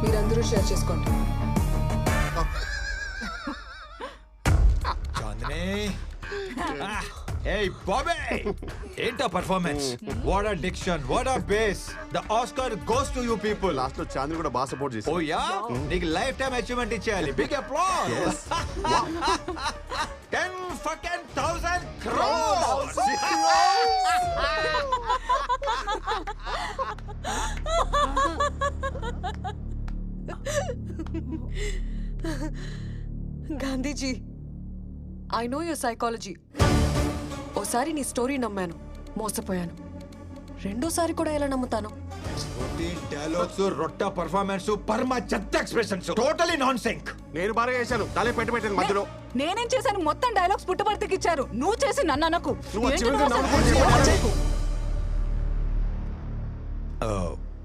మీరందరూ షేర్ చేసుకోండి. Hey Bobby! ఏంటా performance? What a diction, what a bass. The Oscar goes to you people. Last లో చాంద్ని కూడా బాగా సపోర్ట్ చేశారు. Oh yeah? నీకు లైఫ్ టైం అచీవ్మెంట్ ఇచ్చేయాలి. Big applause. 10,000 crores. Gandhiji, I know your psychology. ఓసారి నీ స్టోరీ నమ్మాను, మోసపోయాను. రెండోసారి కూడా ఎలా నమ్ముతాను? డైలాగ్స్, రొట్ట పర్ఫార్మెన్స్, పర్మ చెత్త ఎక్స్ప్రెషన్స్, టోటలీ నాన్ సింక్. నేను బాగా చేశాను, తలే పెట్టాను మధ్యలో. నేనేం చేశాను? మొత్తం డైలాగ్స్ పుట్టబర్తికి ఇచ్చారు. నువ్వు చేసి నన్ను అనకు.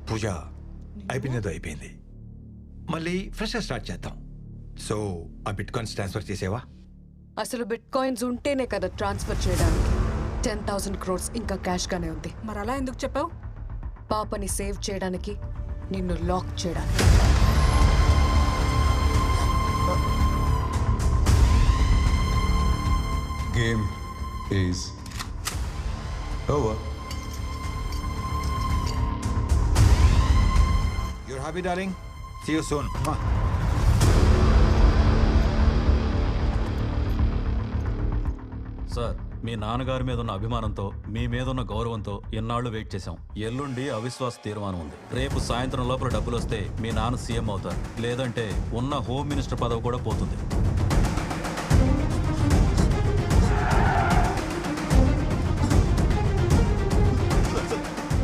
పూజ అయిపోయింది. మళ్ళీ ఫ్రెష్ స్టార్ట్ చేద్దాం. సో ఆ బిట్ కాయిన్స్ ట్రాన్స్ఫర్ చేసేవా? అసలు బిట్ కాయిన్స్ ఉంటేనే కదా ట్రాన్స్ఫర్ చేయడానికి. 10,000 crores ఇంకా క్యాష్ గానే ఉంది. మరి అలా ఎందుకు చెప్పావు? పాపని సేవ్ చేయడానికి, నిన్ను లాక్ చేయడానికి. Game is over. You're happy, darling? See you soon. Sir, మీ నాన్నగారి మీద ఉన్న అభిమానంతో, మీ మీద ఉన్న గౌరవంతో ఎన్నాళ్ళు వెయిట్ చేశాం. ఎల్లుండి అవిశ్వాస తీర్మానం ఉంది. రేపు సాయంత్రం లోపల డబ్బులు వస్తే మీ నాన్న సీఎం అవుతారు. లేదంటే ఉన్న హోమ్ మినిస్టర్ పదవి కూడా పోతుంది.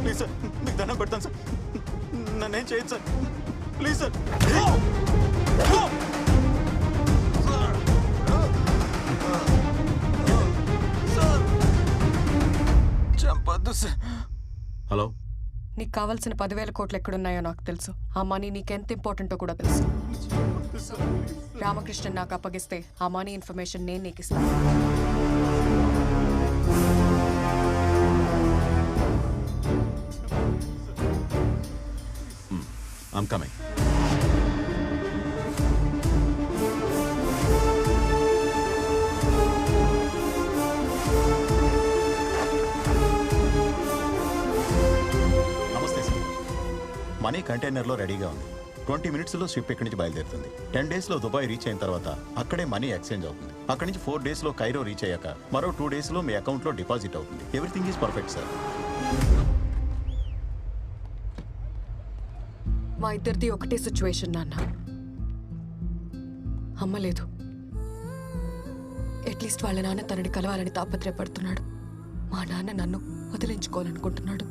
ప్లీజ్ సార్, మీకు దండం పెడతాను సార్, నన్నేం చేయదు సార్, ప్లీజ్ సార్. హలో, నీకు కావాల్సిన 10,000 కోట్లు ఎక్కడున్నాయో నాకు తెలుసు. ఆ మనీ నీకెంత ఇంపార్టెంటో కూడా తెలుసు. రామకృష్ణన్ నాకు అప్పగిస్తే ఆ మనీ ఇన్ఫర్మేషన్ నేను నీకు ఇస్తాను. I'm coming. నమస్తే సార్. మనీ కంటైనర్లో రెడీగా ఉంది. 20 minutesలో షిప్ ఇక్కడి నుంచి బయలుదేరుతుంది. 10 daysలో దుబాయ్ రీచ్ అయిన తర్వాత అక్కడే మనీ ఎక్స్చేంజ్ అవుతుంది. అక్కడి నుంచి 4 daysలో కైరో రీచ్ అయ్యాక మరో 2 daysలో మీ అకౌంట్లో డిపాజిట్ అవుతుంది. Everything is perfect sir. మా ఇద్దరిది ఒకటే సిచ్యువేషన్ నాన్న. అమ్మ లేదు. అట్లీస్ట్ వాళ్ళ నాన్న తనని కలవాలని తాపత్రయపడుతున్నాడు. మా నాన్న నన్ను వదిలించుకోవాలనుకుంటున్నాడు.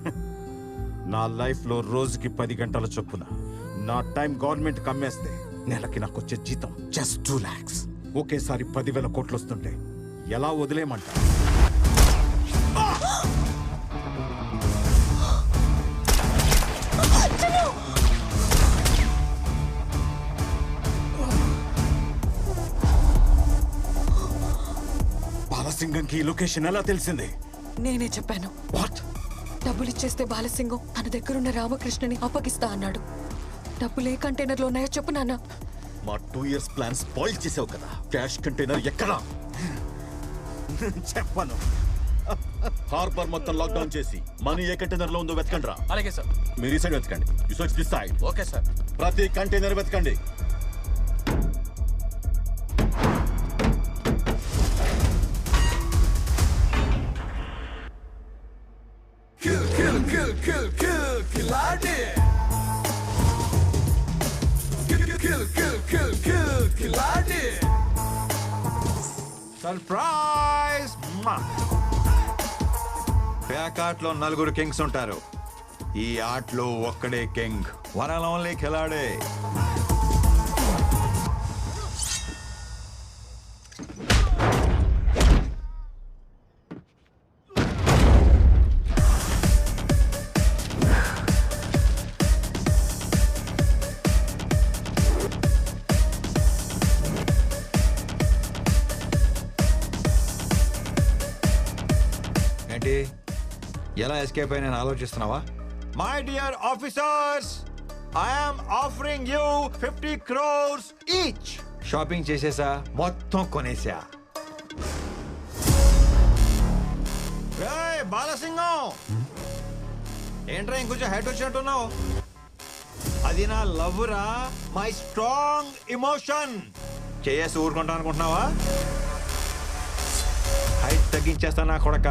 నా లైఫ్లో రోజుకి 10 గంటల చొప్పున నా టైం గవర్నమెంట్ కమ్మేస్తే నెలకి నాకు వచ్చే జీతం జస్ట్ 2 lakhs. ఒకేసారి 10,000 కోట్లు వస్తుంటే ఎలా వదిలేయమంటా? బాలసింగంకి ఈ లొకేషన్ ఎలా తెలిసింది? నేనే చెప్పాను. వాట్? డబ్బులు ఇచ్చేస్తే బాలసింగం తన దగ్గరున్న రామకృష్ణని అప్పగిస్తా అన్నాడు. డబ్బులు ఏ కంటైనర్లో ఉన్నాయో చెప్పు నాన్న. మా 2 years ప్లాన్ స్పాయిల్ చేసావు కదా. క్యాష్ కంటైనర్ ఎక్కడా? చెప్పను. హార్బర్ మొత్తం లాక్డౌన్ చేసి మనీ ఏ కంటైనర్ లో ఉందో వెతకండి రా. అలాగే సార్. మీరు ఈ సైడ్ వెతకండి. You search this side. Okay sir. ప్రతి కంటైనర్ వెతకండి. సర్ప్రైజ్! ప్యాక్ ఆటలో 4 కింగ్స్ ఉంటారు. ఈ ఆటలో ఒక్కడే కింగ్. వన్ అండ్ ఓన్లీ ఖిలాడే. ఎలా ఎస్కేప్ అయినా ఆలోచిస్తున్నావా? My dear officers, I'm offering you 50 crores each. Shopping చేసేసా, మొత్తం కొనేసా. బాలసింగం ఏంట్రా ఇంకొంచెం హెడ్ వచ్చినట్టున్నావు? అది నా లవ్ రా, మై స్ట్రాంగ్ ఇమోషన్. చేసి ఊరుకుంటా అనుకుంటున్నావా? హైట్ తగ్గించేస్తా నా కొడక.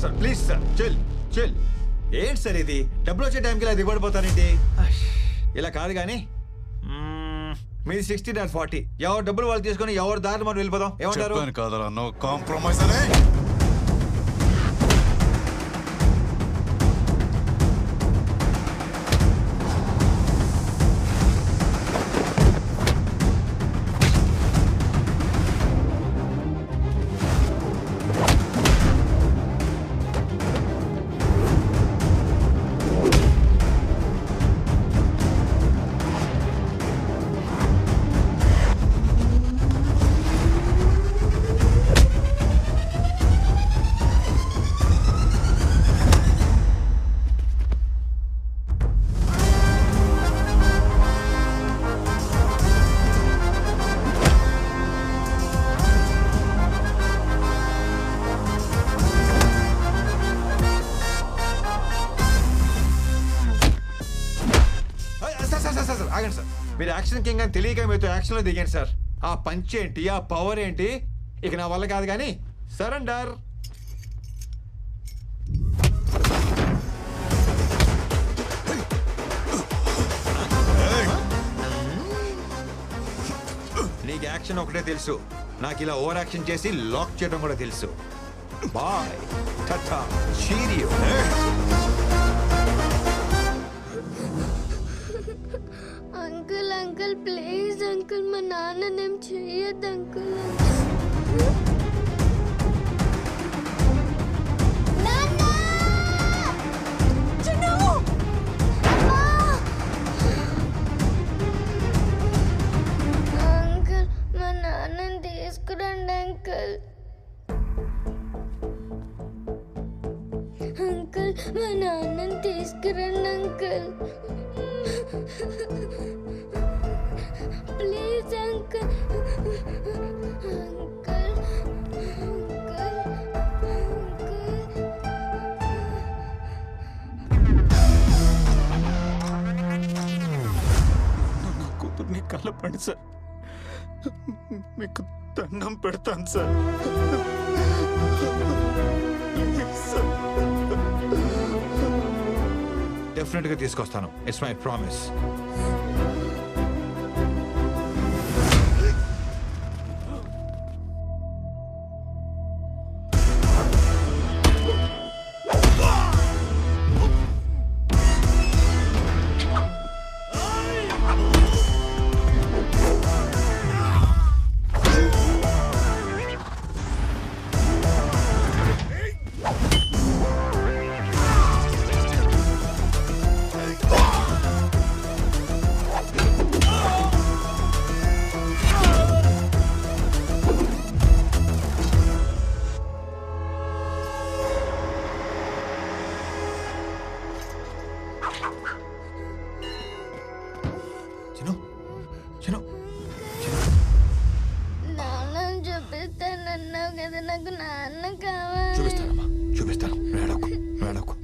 Sir please sir, chill chill. ఏంటి సార్ ఇది? డబ్బులు వచ్చే టైంకి ఇలా దిగబడిపోతారేంటి? ఇలా కాదు కానీ మీది 60 నాట్ 40. ఎవరు డబ్బులు వాళ్ళు తీసుకొని ఎవరు దారి మనం వెళ్ళిపోదాం. ఏమంటారు? కాదరా, నో కాంప్రమైజ్ అనే. ఆగండి సార్, మీరు యాక్షన్ కింగ్ అని తెలియక మీతో యాక్షన్లో దిగాను సార్. ఆ పంచ్ ఏంటి, ఆ పవర్ ఏంటి, ఇక నా వల్ల కాదు కానీ సరెండర్. నీకు యాక్షన్ ఒకటే తెలుసు, నాకు ఇలా ఓవర్ యాక్షన్ చేసి లాక్ చేయడం కూడా తెలుసు. Bye tata cheerio. Uncle uncle please uncle, మా నాన్ననేం చెయ్యొద్దు అంకుల్. అంకుల్ మా నాన్నని తీసుకురండి అంకుల్. అంకుల్ మా నాన్నని తీసుకురండి అంకుల్. Please uncle. అంకుల్ నా కూతుర్ని కలపండి సార్, మీకు దండం పెడతాను సార్. డెఫినెట్ గా తీసుకొస్తాను. It's my promise. నాన్నని చూపిస్తానన్నావు కదా, నాకు నాన్న కావాలి. చూపిస్తానమ్మా, చూపిస్తాను. మేడకు మేడకు.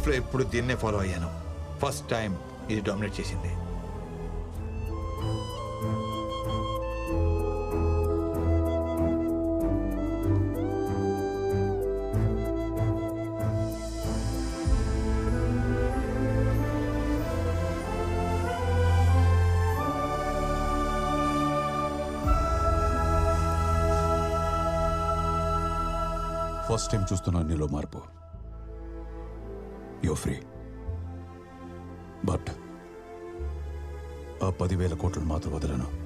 లైఫ్లో ఎప్పుడు దీన్నే ఫాలో అయ్యాను. ఫస్ట్ టైం ఇది డామినేట్ చేసింది. ఫస్ట్ టైం చూస్తున్నాను నీలో మార్పు. యో ఫ్రీ. బట్ ఆ 10,000 కోట్లను మాత్రం వదలను.